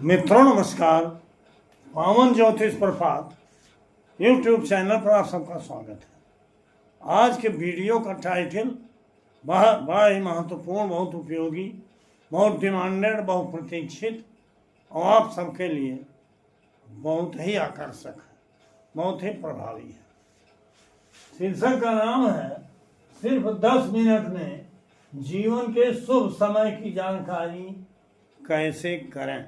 मित्रों नमस्कार। पावन ज्योतिष प्रभात यूट्यूब चैनल पर आप सबका स्वागत है। आज के वीडियो का टाइटल बड़ा ही महत्वपूर्ण, बहुत उपयोगी, बहुत डिमांडेड, बहुत प्रतीक्षित और आप सबके लिए बहुत ही आकर्षक है, बहुत ही प्रभावी है। शीर्षक का नाम है सिर्फ 10 मिनट में जीवन के शुभ समय की जानकारी कैसे करें।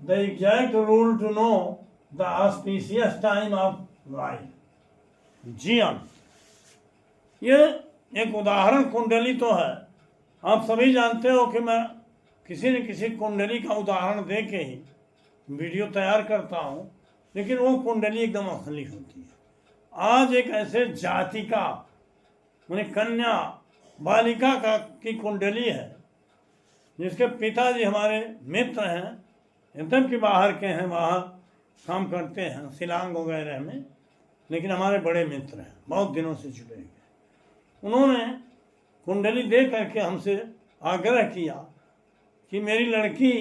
The exact rule to know the auspicious time of life. जी हाँ, ये एक उदाहरण कुंडली तो है। आप सभी जानते हो कि मैं किसी न किसी कुंडली का उदाहरण दे के ही वीडियो तैयार करता हूँ, लेकिन वो कुंडली एकदम असली होती है। आज एक ऐसे जातिका माने कन्या बालिका की कुंडली है, जिसके पिताजी हमारे मित्र हैं, एकदम कि बाहर के हैं, वहाँ काम करते हैं शिलांग वगैरह में, लेकिन हमारे बड़े मित्र हैं, बहुत दिनों से जुड़े हुए। उन्होंने कुंडली दे करके हमसे आग्रह किया कि मेरी लड़की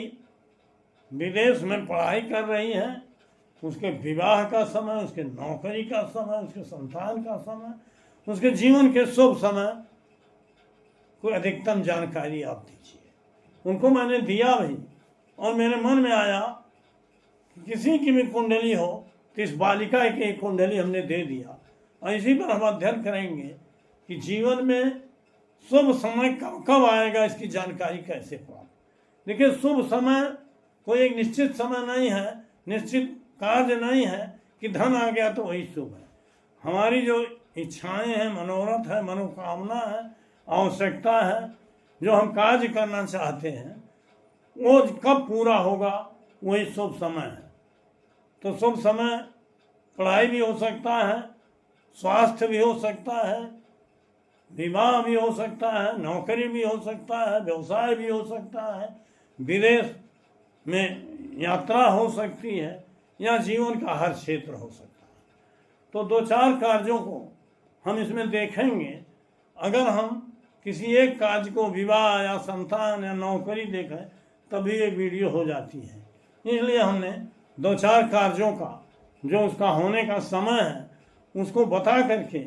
विदेश में पढ़ाई कर रही है, उसके विवाह का समय, उसके नौकरी का समय, उसके संतान का समय, उसके जीवन के शुभ समय कोई अधिकतम जानकारी आप दीजिए। उनको मैंने दिया भी, और मेरे मन में आया कि किसी की भी कुंडली हो तो इस बालिका की कुंडली हमने दे दिया, और इसी पर हम अध्ययन करेंगे कि जीवन में शुभ समय कब कब आएगा, इसकी जानकारी कैसे प्राप्त। देखिए, शुभ समय कोई एक निश्चित समय नहीं है, निश्चित कार्य नहीं है कि धन आ गया तो वही शुभ है। हमारी जो इच्छाएं हैं, मनोरथ है, मनोकामना है, आवश्यकता है, जो हम कार्य करना चाहते हैं, वो कब पूरा होगा वही शुभ समय है। तो शुभ समय पढ़ाई भी हो सकता है, स्वास्थ्य भी हो सकता है, विवाह भी हो सकता है, नौकरी भी हो सकता है, व्यवसाय भी हो सकता है, विदेश में यात्रा हो सकती है, या जीवन का हर क्षेत्र हो सकता है। तो 2-4 कार्यों को हम इसमें देखेंगे। अगर हम किसी एक कार्य को, विवाह या संतान या नौकरी देखें, तभी एक वीडियो हो जाती है। इसलिए हमने 2-4 कार्यों का जो उसका होने का समय है उसको बता करके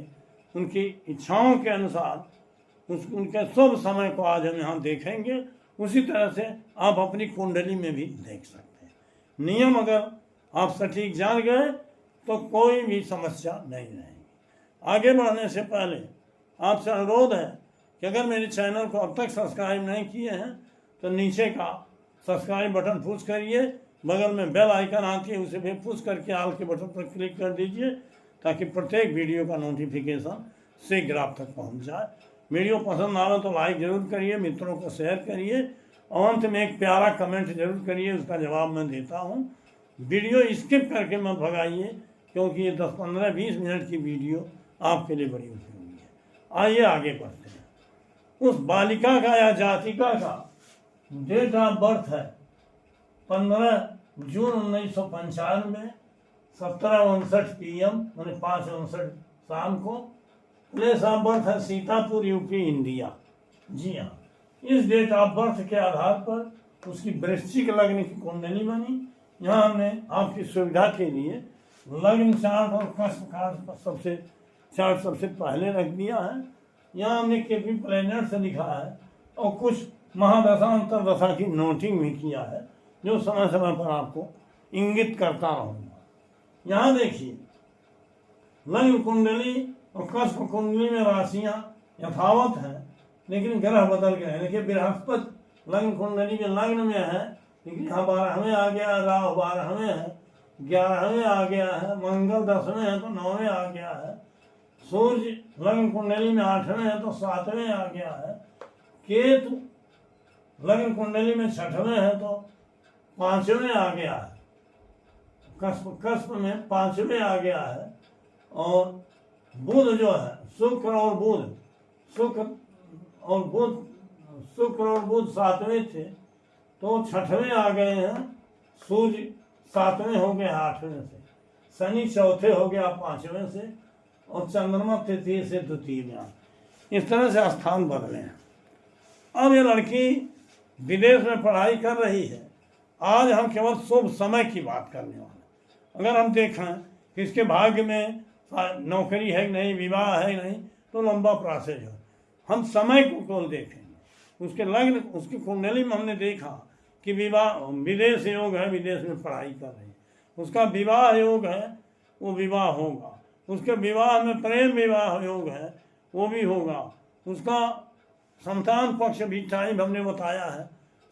उनकी इच्छाओं के अनुसार उनके शुभ समय को आज हम यहाँ देखेंगे। उसी तरह से आप अपनी कुंडली में भी देख सकते हैं। नियम अगर आप सटीक जान गए तो कोई भी समस्या नहीं रहेगी। आगे बढ़ने से पहले आपसे अनुरोध है कि अगर मेरे चैनल को अब तक सब्सक्राइब नहीं किए हैं तो नीचे का सब्सक्राइब बटन पुश करिए, बगल में बेल आइकन आती है उसे भी पुश करके ऑल के बटन पर क्लिक कर दीजिए, ताकि प्रत्येक वीडियो का नोटिफिकेशन शीघ्र आप तक पहुंच जाए। वीडियो पसंद आवे तो लाइक जरूर करिए, मित्रों को शेयर करिए, और अंत में एक प्यारा कमेंट जरूर करिए, उसका जवाब मैं देता हूँ। वीडियो स्किप करके मत भगाइए, क्योंकि ये 10-15-20 मिनट की वीडियो आपके लिए बड़ी उपयोगी है। आइए आगे बढ़ते हैं। उस बालिका का या जातिका का डेट ऑफ बर्थ है 15 जून 1995, 17:59 PM, 5:59 शाम को। प्लेस ऑफ बर्थ है सीतापुर, यूपी, इंडिया। जी हाँ, इस डेट ऑफ बर्थ के आधार पर उसकी वृश्चिक लग्न की कुंडली बनी। यहाँ हमने आपकी सुविधा के लिए लग्न चार्ट और कस्प चार्ट सबसे पहले रख दिया है। यहाँ हमने केपी प्लेनेट से लिखा है, और कुछ महादशा अंतरदशा की नोटिंग भी किया है, जो समय समय पर आपको इंगित करता रहूँगा। यहाँ देखिए, लग्न कुंडली और कस्प कुंडली में राशियाँ यथावत हैं, लेकिन ग्रह बदल गए हैं। देखिए, बृहस्पति लग्न कुंडली में लग्न में है, लेकिन यहाँ 12वें आ गया, राहु 12वें है, 11वें आ गया है, मंगल 10वें है तो 9वें आ गया है, सूर्य लग्न कुंडली में 8वें है तो 7वें आ गया है, केतु लग्न कुंडली में 6वें है तो 5वें आ गया है, कस्प में 5वें आ गया है, और बुध जो है शुक्र और बुध 7वें थे तो 6वें आ गए हैं, सूर्य 7वें हो गए 8वें से, शनि 4थे हो गया 5वें से, और चंद्रमा 3 से 2 में। इस तरह से स्थान बदले हैं। अब ये लड़की विदेश में पढ़ाई कर रही है। आज हम केवल शुभ समय की बात करने वाले। अगर हम देखें कि इसके भाग्य में नौकरी है कि नहीं, विवाह है कि नहीं, तो लंबा प्रोसेस है। हम समय को केवल देखेंगे। उसके लग्न, उसकी कुंडली में हमने देखा कि विवाह विदेश योग है, विदेश में पढ़ाई कर रही है, उसका विवाह योग है, वो विवाह होगा। उसके विवाह में प्रेम विवाह योग है, वो भी होगा। उसका संतान पक्ष भी टाइम हमने बताया है,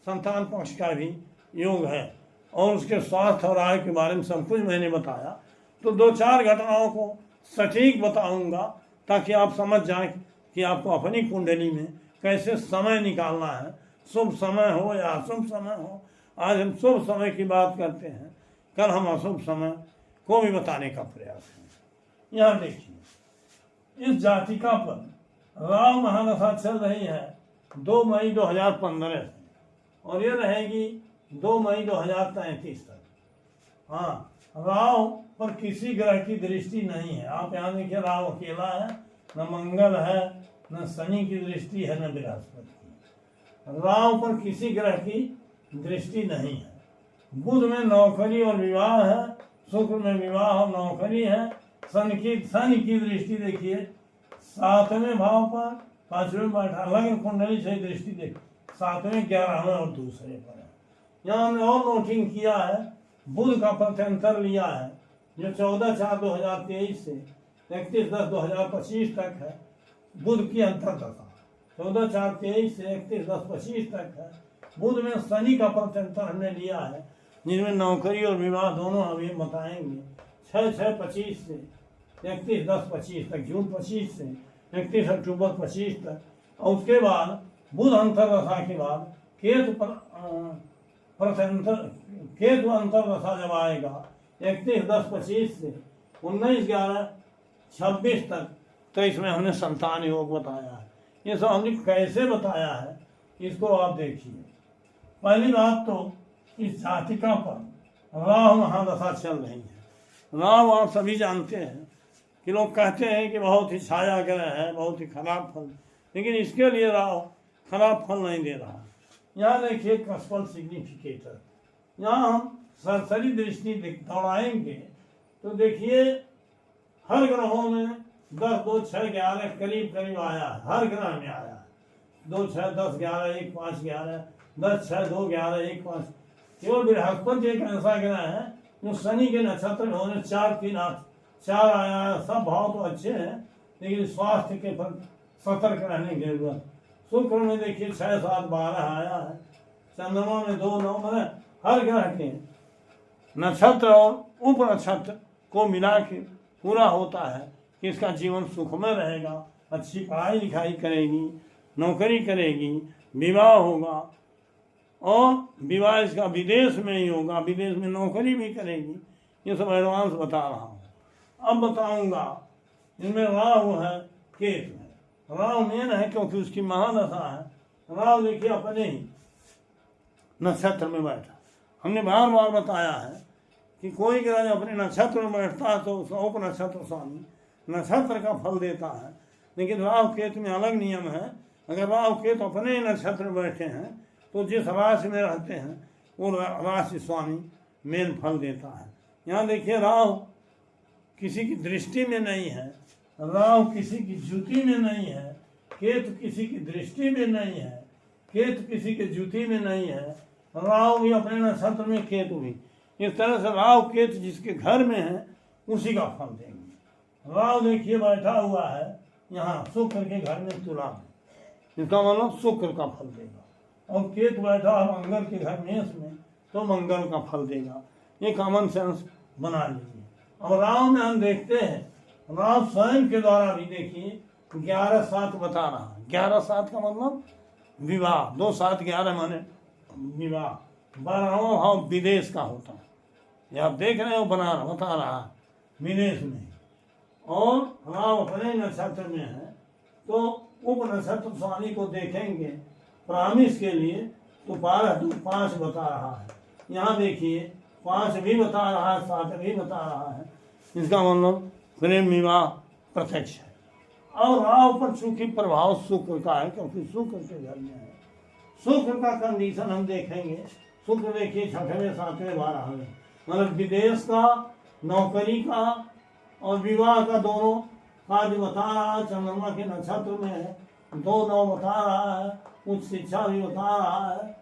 संतान पक्ष का भी योग है। और उसके स्वास्थ्य और आय के बारे में सब कुछ मैंने बताया। तो 2-4 घटनाओं को सटीक बताऊंगा ताकि आप समझ जाएं कि आपको अपनी कुंडली में कैसे समय निकालना है, शुभ समय हो या अशुभ समय हो। आज हम शुभ समय की बात करते हैं, कल हम अशुभ समय को भी बताने का प्रयास करें। यहाँ देखिए, इस जातिका पर राहु महादशा चल रही है 2 मई 2015 से, और ये रहेगी 2 मई 2033 तक। हाँ, राहु पर किसी ग्रह की दृष्टि नहीं है। आप यहाँ देखिए, राहु अकेला है, न मंगल है, न शनि की दृष्टि है, न बृहस्पति की। राहु पर किसी ग्रह की दृष्टि नहीं है। बुध में नौकरी और विवाह है, शुक्र में विवाह और नौकरी है। शनि की दृष्टि देखिए 7वें भाव पर, 5वें बैठा, लग्न कुंडली से दृष्टि देखिए 7वें, 11वें और दूसरे पर है। यहाँ हमने और नोटिंग किया है, बुध का प्रत्यंतर लिया है जो 14/4/2023 से 31/10/2025 तक है। बुध की अंतरदशा 14/4/23 से 31/10/25 तक है। बुध में शनि का प्रत्यंतर हमने लिया है, जिसमें नौकरी और विवाह दोनों अभी बताएंगे। 6/6/25 से 31/10/25 तक, जून 25 से 31 अक्टूबर 25 तक। और उसके बाद बुध अंतरदशा के बाद केतु अंतरदशा जब आएगा 31/10/25 से 19/11/26 तक, तो इसमें हमने संतान योग बताया है। ये सब हमने कैसे बताया है, इसको आप देखिए। पहली बात तो इस जातिका पर राहु महादशा चल रही है। राहु आप सभी जानते हैं कि लोग कहते हैं कि बहुत ही छाया ग्रह है, बहुत ही खराब फल, लेकिन इसके लिए राहु खराब फल नहीं दे रहा। यहाँ देखिए क्रस्पल सिग्निफिकेटर, यहाँ हम सरसरी दृष्टि दौड़ाएंगे तो देखिए हर ग्रहों में 10, 2, 6, 11 करीब करीब आया है। हर ग्रह में आया है 2, 6, 10, 11, 1, 5, 11, 10, 6, 2, 11, 1, 5। केवल बृहस्पति एक ऐसा ग्रह है जो शनि के नक्षत्र में होने 4, 3, 8, 4 आया है। सब भाव तो अच्छे हैं, लेकिन स्वास्थ्य के पर सतर्क रहने की जरूरत। शुक्र में देखिए 6, 7, 12 आया है। चंद्रमा में 2, 9, मतलब हर ग्रह के नक्षत्र और उप नक्षत्र को मिला के पूरा होता है कि इसका जीवन सुखमय रहेगा, अच्छी पढ़ाई लिखाई करेगी, नौकरी करेगी, विवाह होगा, और विवाह इसका विदेश में ही होगा, विदेश में नौकरी भी करेगी। ये सब एडवांस बता रहा हूँ। अब बताऊंगा इनमें राहु है, केतु है। राहु मेन है क्योंकि उसकी महादशा है। राहु देखिए अपने ही नक्षत्र में बैठा। हमने बार बार बताया है कि कोई ग्रह अपने नक्षत्र में बैठता है तो उसका उप नक्षत्र स्वामी नक्षत्र का फल देता है। लेकिन राहु केतु में अलग नियम है। अगर राहु केतु अपने ही नक्षत्र में बैठे हैं तो जिस राशि में रहते हैं वो राशि स्वामी मेन फल देता है। यहाँ देखिए राहु किसी की दृष्टि में नहीं है, राहु किसी की जुति में नहीं है, केतु किसी की दृष्टि में नहीं है, केतु किसी की जुति में नहीं है, राहु भी अपने नक्षत्र में, केतु भी। इस तरह से राहु केतु जिसके घर में है उसी का फल देंगे। राहु देखिए बैठा हुआ है यहाँ शुक्र के घर में, तुला में, इसका मतलब शुक्र का फल देगा। और केतु बैठा है मंगल के घर मेष में, तो मंगल का फल देगा। ये कॉमन सेंस बना लीजिए। और राहु में हम देखते हैं, राहु स्वयं के द्वारा भी देखिए 11/7 बता रहा है। 11/7 का मतलब विवाह, 2/7/11 माने विवाह। 12वां भाव विदेश का होता है, ये आप देख रहे हो बता रहा है विदेश में। और राहु अपने नक्षत्र में है तो उप नक्षत्र स्वामी को देखेंगे प्रामिस के लिए, तो 12/5 बता रहा है। यहाँ देखिए 5 भी बता रहा है, 7 भी बता रहा है। इसका मतलब प्रेम विवाह प्रत्यक्ष है। और राहु पर चूंकि प्रभाव शुक्र का है, क्योंकि शुक्र के घर में है, शुक्र का कंडीशन हम देखेंगे। शुक्र देखिए 6वें 7वें 12वें, मतलब विदेश का, नौकरी का और विवाह का दोनों का जो बता रहा है चंद्रमा के नक्षत्र में है। 2-9 बता रहा है, उच्च शिक्षा भी बता रहा है,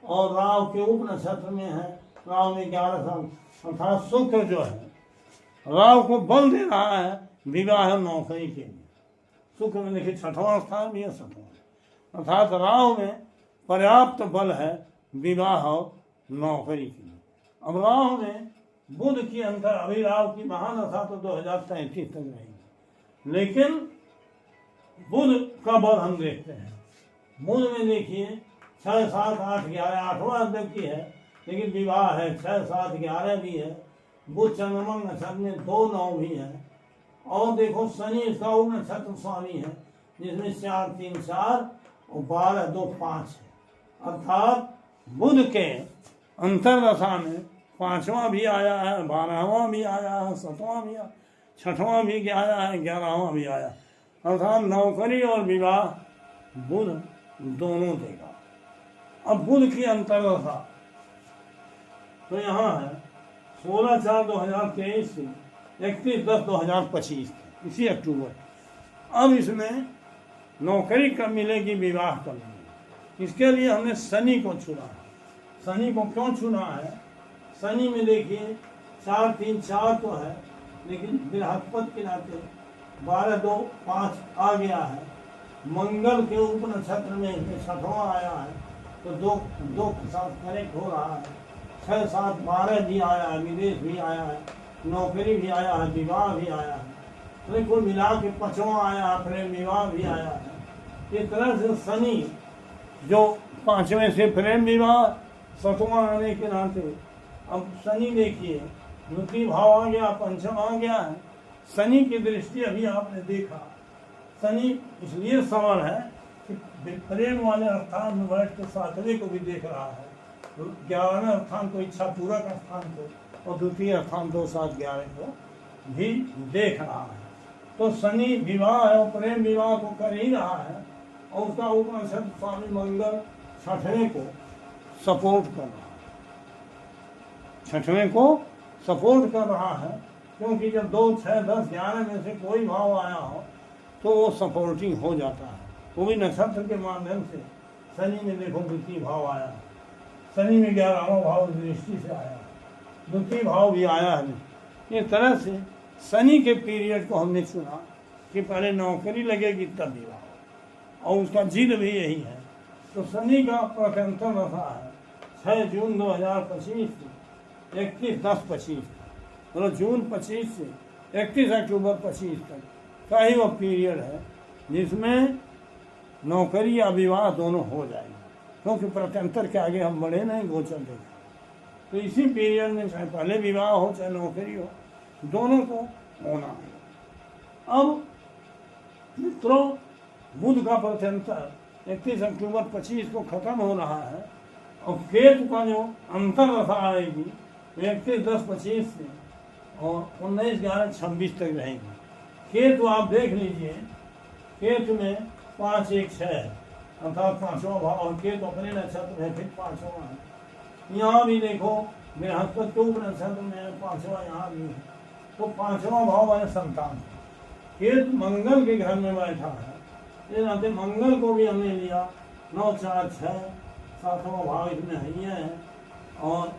और राव के उप नक्षत्र में है। राव में 11 साल, अर्थात शुक्र जो है राव को बल दे रहा है विवाह और नौकरी के लिए। शुक्र में देखिए 6वां स्थान भी है, 7वां, अर्थात राव में पर्याप्त बल है विवाह और नौकरी के लिए। अब राव में बुध की अंतर, अभी राव की महादशा तो 2033 तक रहेगी, लेकिन बुध का बल हम देखते हैं। बुध में देखिए 6, 7, 8, 11, 8वां अध्यक्ष की है, लेकिन विवाह है 6, 7, 11 भी है। बुध चंद्रमा नक्षत्र में 2, 9 भी है। और देखो शनि इसका उप नक्षत्र स्वामी है, जिसमें 4, 3, 4 और 12, 2, 5 है। अर्थात बुध के अंतरदशा में 5वां भी आया है, 12वां भी आया है, 7वां भी आया, 6वां भी आया है, 11वां भी आया। अर्थात नौकरी और विवाह बुध दोनों देगा। अब बुध की अंतरदशा तो यहाँ है 16/4/2023 से 31/10/2025 इसी अक्टूबर। अब इसमें नौकरी कब मिलेगी, विवाह कब मिलेगी, इसके लिए हमने शनि को चुना है। शनि को क्यों चुना है? शनि में देखिए 4, 3, 4 तो है, लेकिन बृहस्पति के नाते 12, 2, 5 आ गया है। मंगल के उप नक्षत्र में 6वां आया है, तो 2 के साथ कनेक्ट हो रहा है। 6, 7, 12 भी आया है, विदेश भी आया है, नौकरी भी आया है, विवाह भी आया है, तो कुल मिला के 5वां आया है, प्रेम विवाह भी आया है। इस तरह से शनि जो 5वें से प्रेम विवाह, 7वां आने के नाते अब शनि देखिए द्वितीय भाव आ गया, 5वां आ गया है। शनि की दृष्टि अभी आपने देखा, शनि इसलिए सवाल है कि प्रेम वाले स्थान में बैठ के 7वें को भी देख रहा है, 11वें स्थान को इच्छा पूरक स्थान को, और द्वितीय स्थान 2, 7, 11 को भी देख रहा है। तो शनि विवाह और प्रेम विवाह को कर ही रहा है, और उसका उपनिषद स्वामी मंगल 6वें को सपोर्ट कर रहा है, 6वें को सपोर्ट कर रहा है। क्योंकि जब 2, 6, 10, 11 में से कोई भाव आया हो तो वो सपोर्टिंग हो जाता है, वो भी नक्षत्र के माध्यम से। शनि में देखो द्वितीय भाव आया, शनि में 11वां भाव दृष्टि से आया, द्वितीय भाव भी आया है। इस तरह से शनि के पीरियड को हमने चुना कि पहले नौकरी लगेगी तब विवाह, और उसका जिद भी यही है। तो शनि का प्रत्यंतर दशा है 6 जून 2025 से 31/10/25, मतलब जून 25 से 31 अक्टूबर 25 तक का ही वो पीरियड है, जिसमें नौकरी या विवाह दोनों हो जाएंगे। क्योंकि प्रत्यंतर के आगे हम बढ़े नहीं, गोचर देखें, तो इसी पीरियड में चाहे पहले विवाह हो चाहे नौकरी हो, दोनों को होना है। अब मित्रों, बुध का प्रत्यंतर 31 अक्टूबर 25 को खत्म हो रहा है, और केतु का जो अंतर दशा आएगी 31/10/25 से और 19/11/26 तक रहेगी। केतु आप देख लीजिए, केतु में 5, 1, 6 है, अर्थात 5वां भाव, और केतु अपने नक्षत्र में फिर 5वां है। यहाँ भी देखो बृहस्पति के उप नक्षत्र में 5वां यहाँ भी है, तो 5वां भाव है संतान। केतु मंगल के घर में बैठा है, इस नाते मंगल को भी हमने लिया। 9, 4, 6 7वां भाव इसमें है, और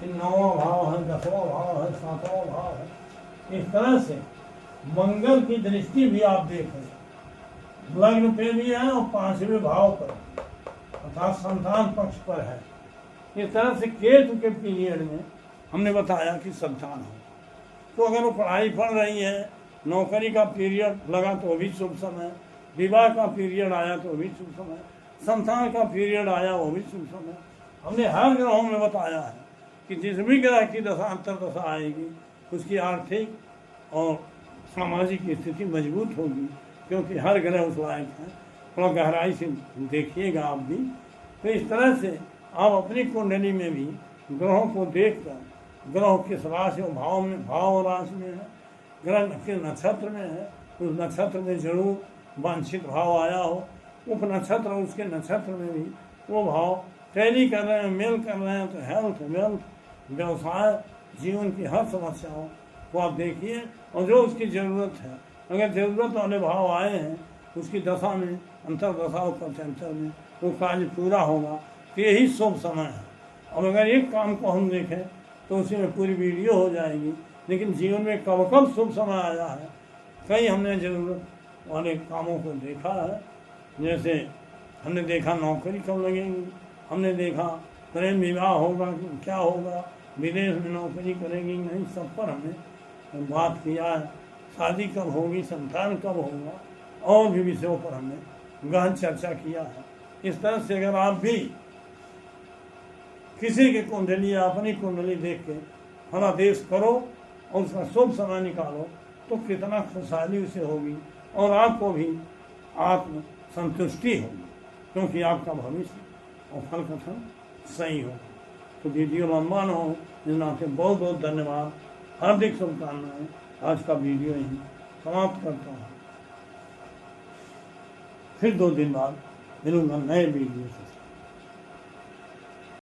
9वां भाव है, 10वां भाव है, 7वां भाव है। इस तरह से मंगल की दृष्टि भी आप देखें, लग्न पे भी है और 5वें भाव पर, अर्थात संतान पक्ष पर है। इस तरह से केतु के पीरियड में हमने बताया कि संतान हो, तो अगर वो पढ़ाई पढ़ रही है, नौकरी का पीरियड लगा तो भी शुभ समय, विवाह का पीरियड आया तो भी शुभ समय, संतान का पीरियड आया वो भी शुभ समय। हमने हर ग्रहों में बताया है कि जिस भी ग्रह की दशा अंतरदशा आएगी उसकी आर्थिक और सामाजिक स्थिति मजबूत होगी, क्योंकि हर ग्रह उस लायक है। थोड़ा गहराई से देखिएगा आप भी। तो इस तरह से आप अपनी कुंडली में भी ग्रहों को देखकर, ग्रह किस राशि और भाव में, भाव राशि में है, ग्रह किस नक्षत्र में है, उस नक्षत्र में जरूर वांछित भाव आया हो, उप नक्षत्र उसके नक्षत्र में भी वो भाव टैली कर रहे हैं, मेल कर रहे हैं, तो हेल्थ, वेल्थ, व्यवसाय, जीवन की हर समस्याओं को आप देखिए, और जो उसकी ज़रूरत है, अगर ज़रूरत वाले भाव आए हैं उसकी दशा में, अंतर्दशा ऊपर अंतर में वो कार्य पूरा होगा, तो यही शुभ समय है। और अगर एक काम को हम देखें तो उसी में पूरी वीडियो हो जाएगी, लेकिन जीवन में कब कब शुभ समय आया है, कई हमने ज़रूरत वाले कामों को देखा है। जैसे हमने देखा नौकरी कब लगेगी, हमने देखा प्रेम विवाह होगा क्या होगा, विदेश में नौकरी करेगी नहीं, सब पर हमने बात किया है। शादी कब होगी, संतान कब होगा, और भी विषयों पर हमने गहन चर्चा किया है। इस तरह से अगर आप भी किसी की कुंडली या अपनी कुंडली देख के फलादेश करो और उसका शुभ समय निकालो, तो कितना खुशहाली उसे होगी और आपको भी आत्म संतुष्टि होगी, क्योंकि आपका भविष्य और फल कथन सही हो। तो वीडियो लंबा न हो, इस नाते बहुत बहुत धन्यवाद, हार्दिक शुभकामनाएं। आज का वीडियो यही समाप्त करता हूँ। फिर 2 दिन बाद मिलूंगा नए वीडियो से।